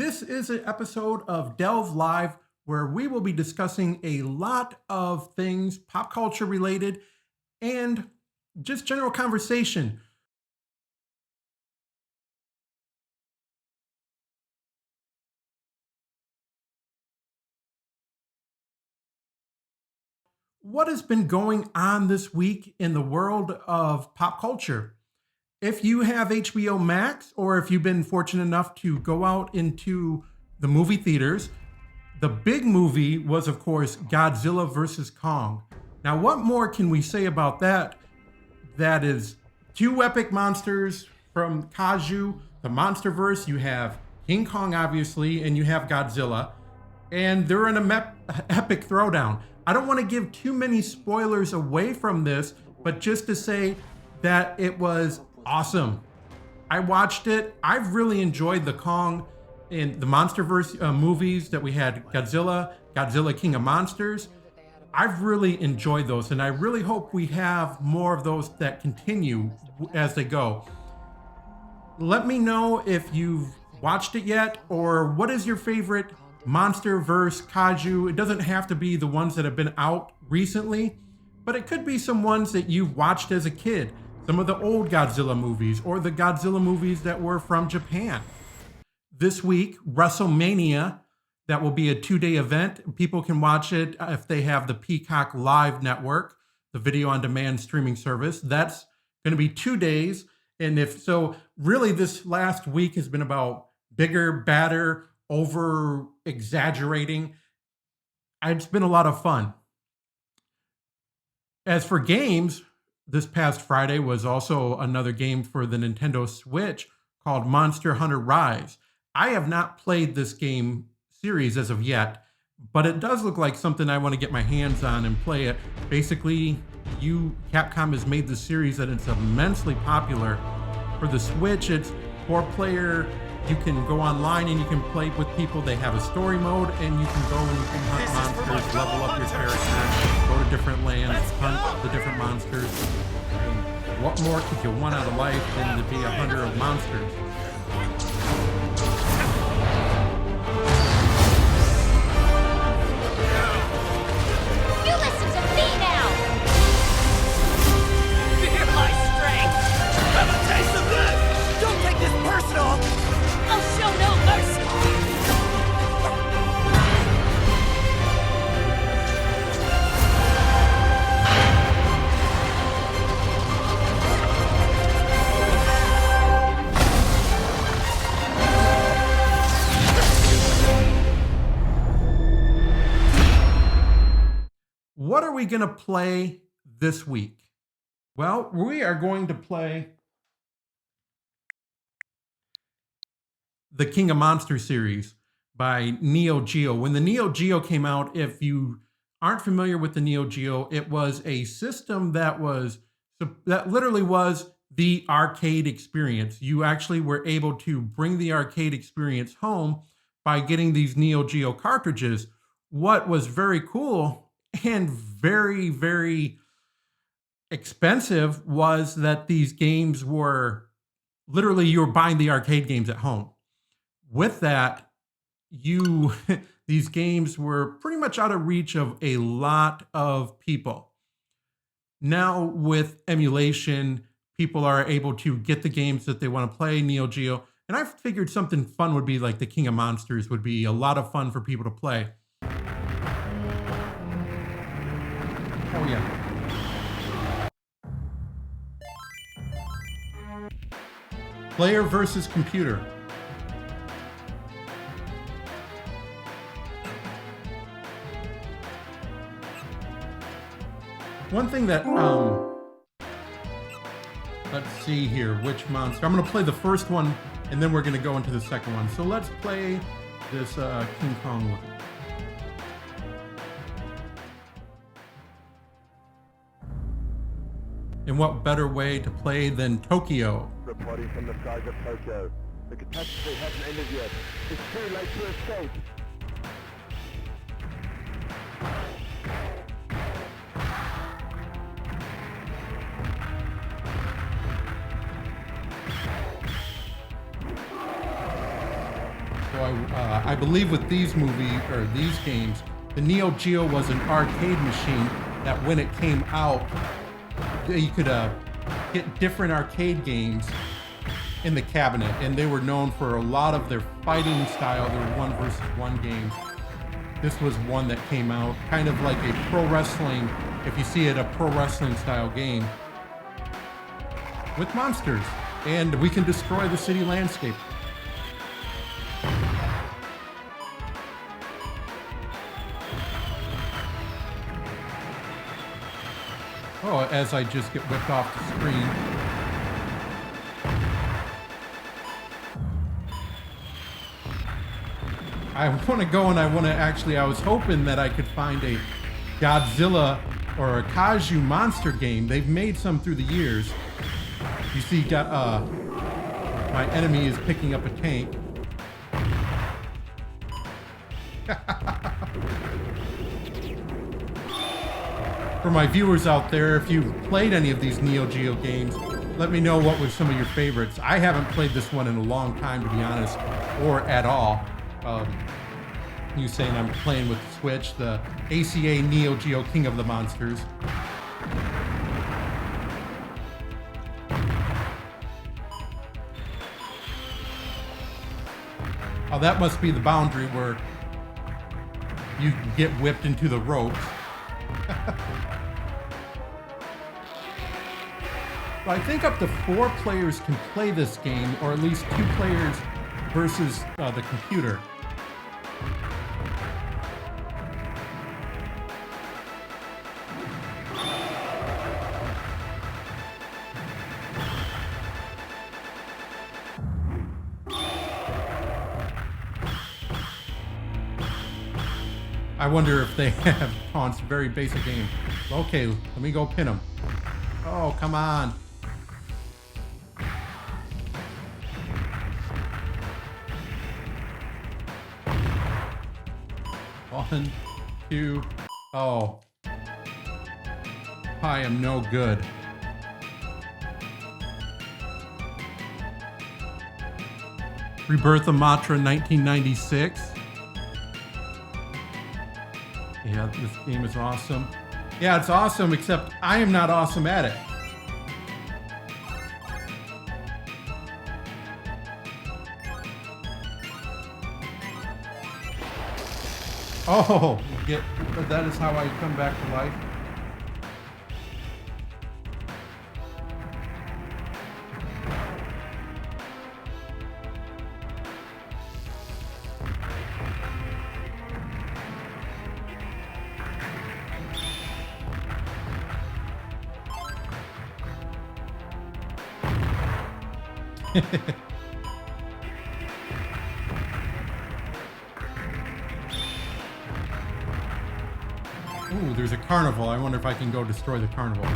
This is an episode of Delve Live where we will be discussing a lot of things pop culture related and just general conversation. What has been going on this week in the world of pop culture? If you have HBO Max, or if you've been fortunate enough to go out into the movie theaters, the big movie was, of course, Godzilla vs. Kong. Now, what more can we say about that? That is two epic monsters from Kaiju, the Monsterverse. You have King Kong, obviously, and you have Godzilla, and they're in a epic throwdown. I don't want to give too many spoilers away from this, but just to say that it was awesome. I watched it. I've really enjoyed the Kong and the Monsterverse movies that we had. Godzilla King of Monsters. I've really enjoyed those, and I really hope we have more of those that continue as they go. Let me know if you've watched it yet, or what is your favorite Monsterverse Kaiju. It doesn't have to be the ones that have been out recently, but it could be some ones that you've watched as a kid. Some of the old Godzilla movies, or the Godzilla movies that were from Japan. This week, Wrestlemania, that will be a 2-day event. People can watch it if they have the Peacock Live network, the video on demand streaming service. That's going to be 2 days. And if so, really this last week has been about bigger, badder, over exaggerating. It's been a lot of fun. As for games, this past Friday was also another game for the Nintendo Switch called Monster Hunter Rise. I have not played this game series as of yet, but it does look like something I want to get my hands on and play it. Basically, Capcom has made the series that it's immensely popular. For the Switch, it's 4-player. You can go online and you can play with people. They have a story mode, and you can go and you can hunt monsters, level up your character, go to different lands, hunt the different monsters. And what more could you want out of life than to be a hunter of monsters? You listen to me now! Feel my strength! Have a taste of this! Don't take this personal! I'll show no mercy! What are we going to play this week? Well, we are going to play the King of Monsters series by NEOGEO. When the NEOGEO came out, if you aren't familiar with the NEOGEO, it was a system that literally was the arcade experience. You actually were able to bring the arcade experience home by getting these NEOGEO cartridges. What was very cool and very, very expensive was that these games were literally, you were buying the arcade games at home. With that, these games were pretty much out of reach of a lot of people. Now with emulation, people are able to get the games that they want to play, NEOGEO, and I figured something fun would be like the King of Monsters would be a lot of fun for people to play. Oh yeah. Player versus computer. One thing that, let's see here, which monster. I'm going to play the first one, and then we're going to go into the second one. So let's play this King Kong one. And what better way to play than Tokyo? Reporting from the skies of Tokyo. The catastrophe hasn't ended yet. It's too late to escape. So I I believe with these games, the Neo Geo was an arcade machine that when it came out, you could get different arcade games in the cabinet, and they were known for a lot of their fighting style, their 1 versus 1 games. This was one that came out kind of like a pro wrestling, if you see it, a pro wrestling style game with monsters, and we can destroy the city landscape. Oh, as I just get whipped off the screen. I want to go and I was hoping that I could find a Godzilla or a Kaiju monster game. They've made some through the years. You see, my enemy is picking up a tank. For my viewers out there, if you've played any of these Neo Geo games, let me know what were some of your favorites. I haven't played this one in a long time, to be honest, or at all. You saying I'm playing with the Switch, the ACA Neo Geo King of the Monsters. Oh, that must be the boundary where you get whipped into the ropes. Well, I think up to 4 players can play this game, or at least 2 players versus the computer. I wonder if they have taunts, very basic game. Okay, let me go pin them. Oh, come on. One, 2, oh. I am no good. Rebirth of Matra 1996. Yeah, this game is awesome. Yeah, it's awesome, except I am not awesome at it. Oh, that is how I come back to life. Ooh, there's a carnival. I wonder if I can go destroy the carnival.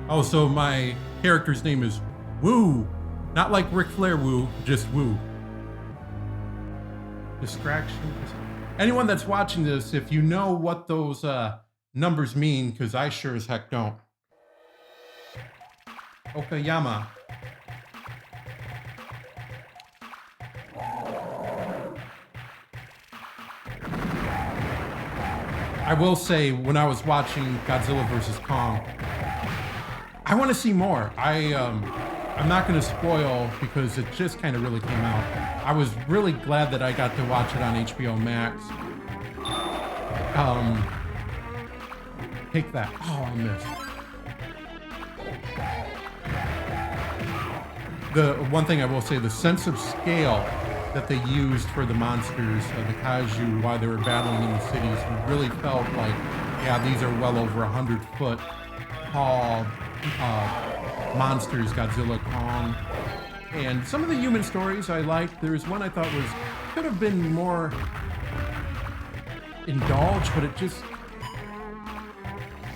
Oh, so my character's name is Woo. Not like Ric Flair Woo, just Woo. Distraction. Anyone that's watching this, if you know what those numbers mean, because I sure as heck don't. Okayama. I will say, when I was watching Godzilla vs. Kong, I want to see more. I'm not going to spoil because it just kind of really came out. I was really glad that I got to watch it on HBO Max. Take that. Oh, I missed. The one thing I will say, the sense of scale that they used for the monsters, the kaiju, while they were battling in the cities, really felt like, yeah, these are well over 100-foot tall monsters, Godzilla, Kong. And some of the human stories I liked. There was one I thought could have been more indulged,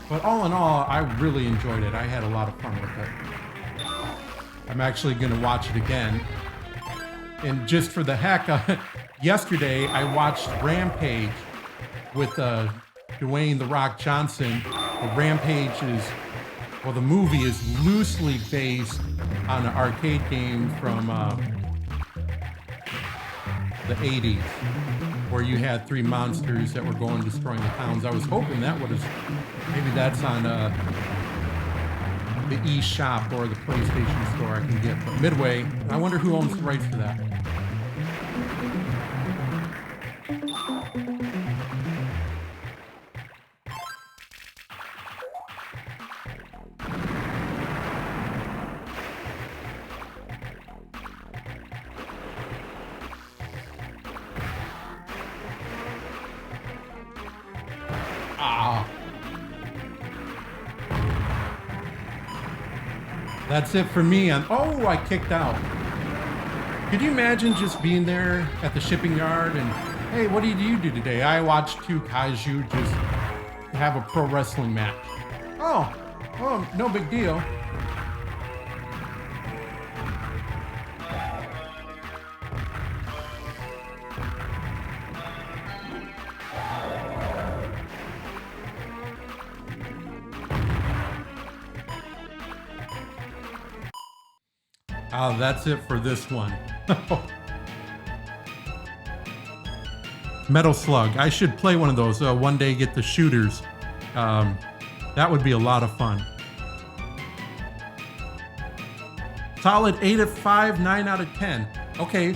but all in all, I really enjoyed it. I had a lot of fun with it. I'm actually going to watch it again. And just for the heck, yesterday I watched Rampage with Dwayne "The Rock" Johnson Rampage is, well, the movie is loosely based on an arcade game from the 80s, where you had three monsters that were going destroying the towns. I was hoping that would have, maybe that's on the eShop or the PlayStation Store I can get. But Midway, I wonder who owns the rights to that. That's it for me. Oh, I kicked out. Could you imagine just being there at the shipping yard and, hey, what did you do today? I watched two kaiju just have a pro wrestling match. Oh, no big deal. Oh, that's it for this one. Metal Slug. I should play one of those. One day get the shooters. That would be a lot of fun. Solid 8 out of 5, 9 out of 10. Okay,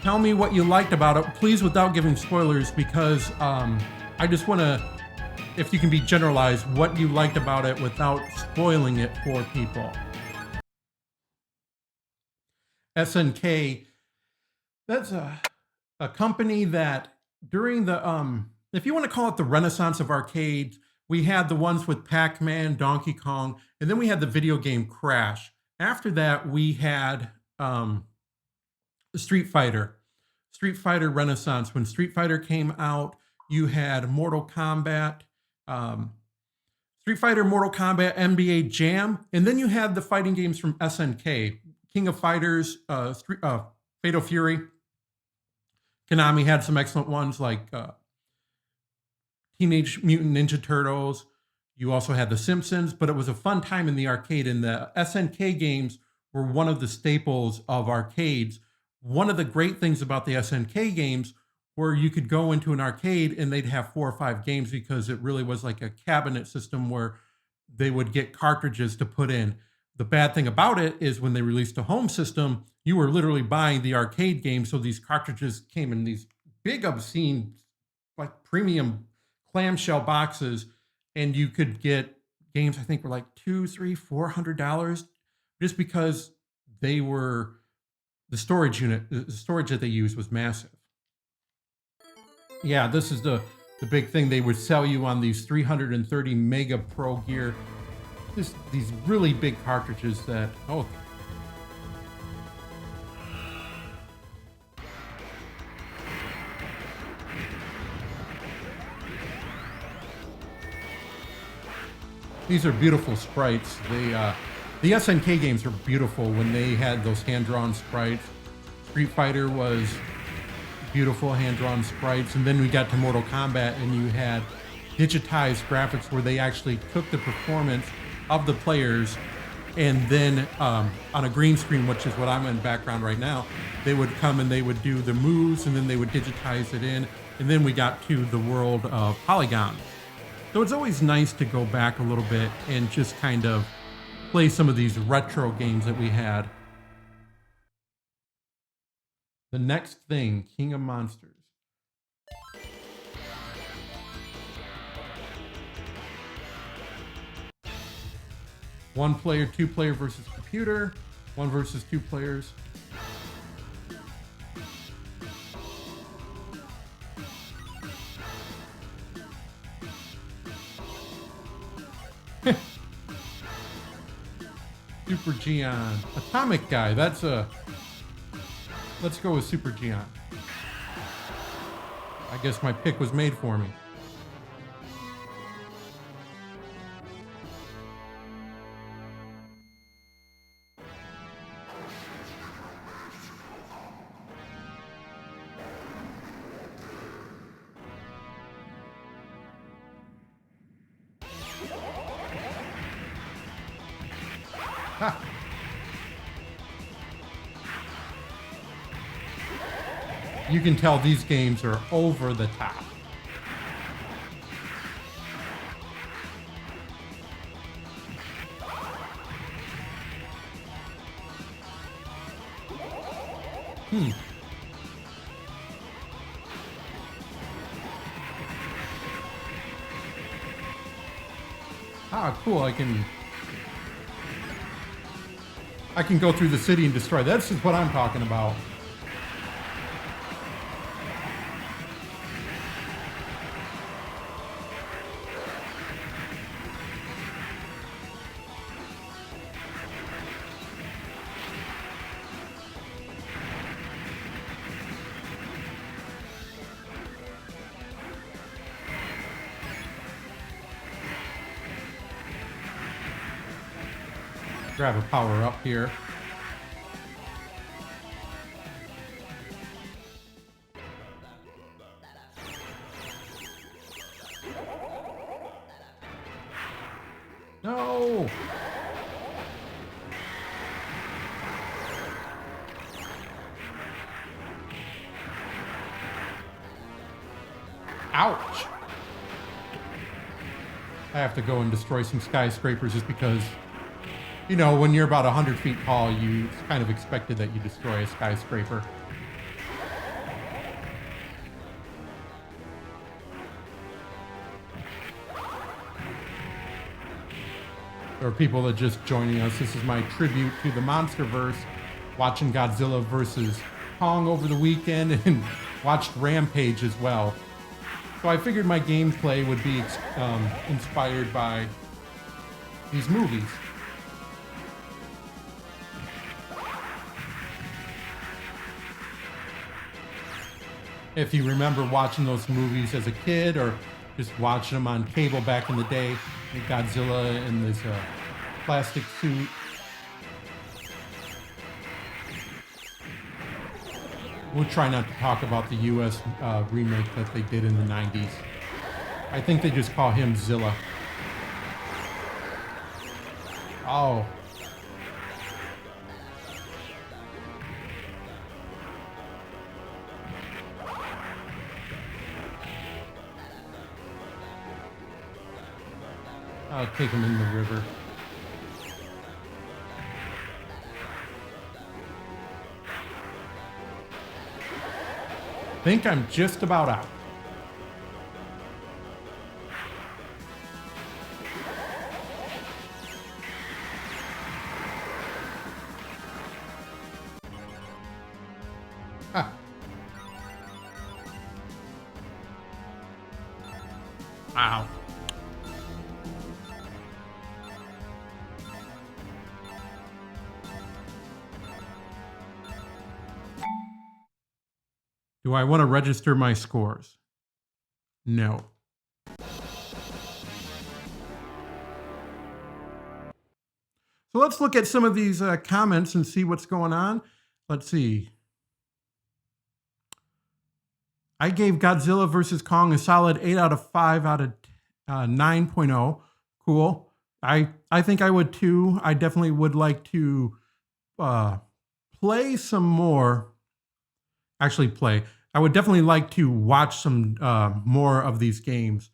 tell me what you liked about it. Please, without giving spoilers, because I just want to, if you can be generalized, what you liked about it without spoiling it for people. SNK, that's a company that during the, if you want to call it the renaissance of arcades, we had the ones with Pac-Man, Donkey Kong, and then we had the video game Crash. After that, we had Street Fighter Renaissance. When Street Fighter came out, you had Mortal Kombat, Street Fighter, Mortal Kombat, NBA Jam, and then you had the fighting games from SNK. King of Fighters, Fatal Fury. Konami had some excellent ones like Teenage Mutant Ninja Turtles. You also had The Simpsons, but it was a fun time in the arcade, and the SNK games were one of the staples of arcades. One of the great things about the SNK games were you could go into an arcade and they'd have 4 or 5 games because it really was like a cabinet system where they would get cartridges to put in. The bad thing about it is when they released a home system, you were literally buying the arcade game. So these cartridges came in these big, obscene, like premium clamshell boxes, and you could get games I think were like $200, $300, $400 just because they were the storage that they used was massive. Yeah, this is the big thing. They would sell you on these 330 Mega Pro Gear. Just these really big cartridges that, oh. These are beautiful sprites. The SNK games are beautiful when they had those hand-drawn sprites. Street Fighter was beautiful hand-drawn sprites. And then we got to Mortal Kombat and you had digitized graphics where they actually took the performance of the players, and then on a green screen, which is what I'm in background right now, they would come and they would do the moves, and then they would digitize it in, and then we got to the world of polygons. So it's always nice to go back a little bit and just kind of play some of these retro games that we had. The next thing, King of Monsters. One player, 2 player versus computer, 1 versus 2 players. Super Geon. Atomic Guy, that's a... Let's go with Super Geon. I guess my pick was made for me. You can tell these games are over the top. Ah, cool. I can go through the city and destroy. That's just what I'm talking about. Grab a power up here. No! Ouch! I have to go and destroy some skyscrapers just because, you know, when you're about 100 feet tall, it's kind of expected that you destroy a skyscraper. There are people that are just joining us. This is my tribute to the MonsterVerse, watching Godzilla versus Kong over the weekend and watched Rampage as well. So I figured my gameplay would be inspired by these movies. If you remember watching those movies as a kid or just watching them on cable back in the day, Godzilla in this plastic suit. We'll try not to talk about the US remake that they did in the 90s. I think they just call him Zilla. Oh. I'll take him in the river. Think I'm just about out. Ah. Wow. Do I want to register my scores? No. So let's look at some of these comments and see what's going on. Let's see. I gave Godzilla vs. Kong a solid 8 out of 5 out of 9.0. Cool. I think I would too. I definitely would like to play some more. Actually play. I would definitely like to watch some more of these games.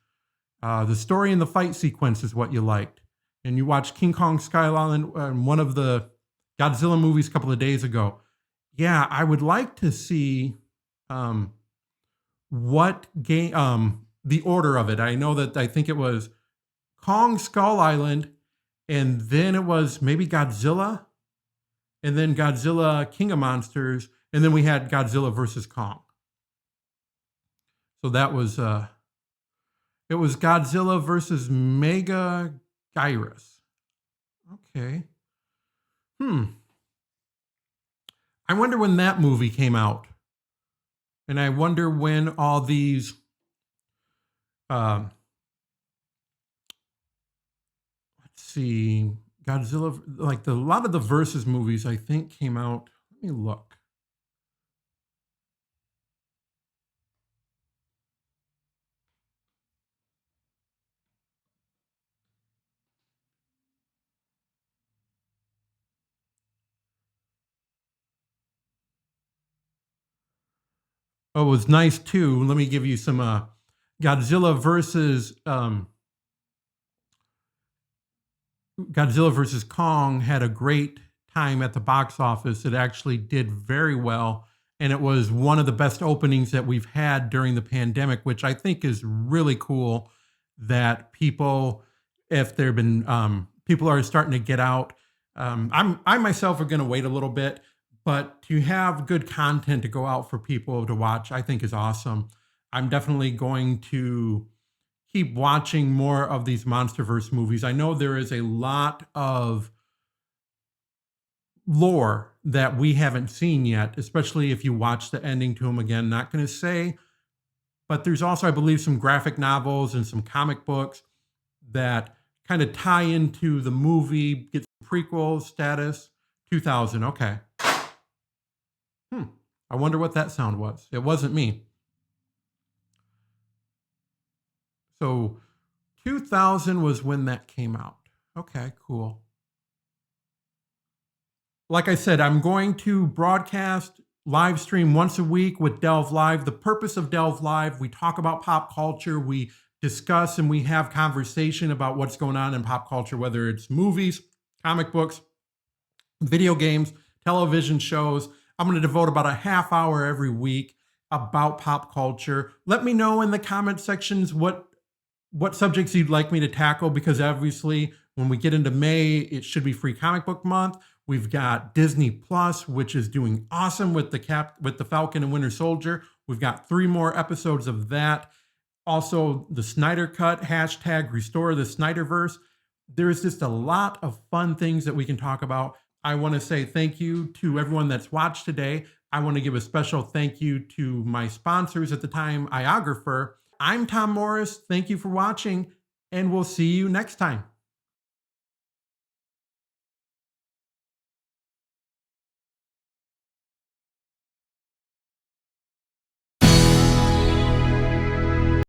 The story and the fight sequence is what you liked. And you watched King Kong Skull Island, one of the Godzilla movies a couple of days ago. Yeah, I would like to see what game, the order of it. I know that I think it was Kong Skull Island, and then it was maybe Godzilla, and then Godzilla King of Monsters, and then we had Godzilla versus Kong. So that was, it was Godzilla versus Mega Gyrus. Okay. I wonder when that movie came out. And I wonder when all these, let's see, Godzilla, like a lot of the Versus movies, I think came out. Let me look. Oh, it was nice too. Let me give you some Godzilla versus Kong had a great time at the box office. It actually did very well. And it was one of the best openings that we've had during the pandemic, which I think is really cool that people, if there have been, people are starting to get out. I myself are going to wait a little bit, but to have good content to go out for people to watch, I think is awesome. I'm definitely going to keep watching more of these MonsterVerse movies. I know there is a lot of lore that we haven't seen yet, especially if you watch the ending to them again. Not going to say, but there's also, I believe, some graphic novels and some comic books that kind of tie into the movie, get prequel status. 2000, okay. I wonder what that sound was. It wasn't me. So 2000 was when that came out. Okay, cool. Like I said, I'm going to broadcast live stream once a week with Delve Live. The purpose of Delve Live, we talk about pop culture, we discuss and we have conversation about what's going on in pop culture, whether it's movies, comic books, video games, television shows. I'm going to devote about a half hour every week about pop culture. Let me know in the comment sections what subjects you'd like me to tackle, because obviously when we get into May, it should be Free Comic Book Month. We've got Disney Plus, which is doing awesome with the Falcon and Winter Soldier. We've got 3 more episodes of that. Also, the Snyder Cut, hashtag Restore the Snyderverse. There's just a lot of fun things that we can talk about. I want to say thank you to everyone that's watched today. I want to give a special thank you to my sponsors at the time, Iographer. I'm Tom Morris. Thank you for watching, and we'll see you next time.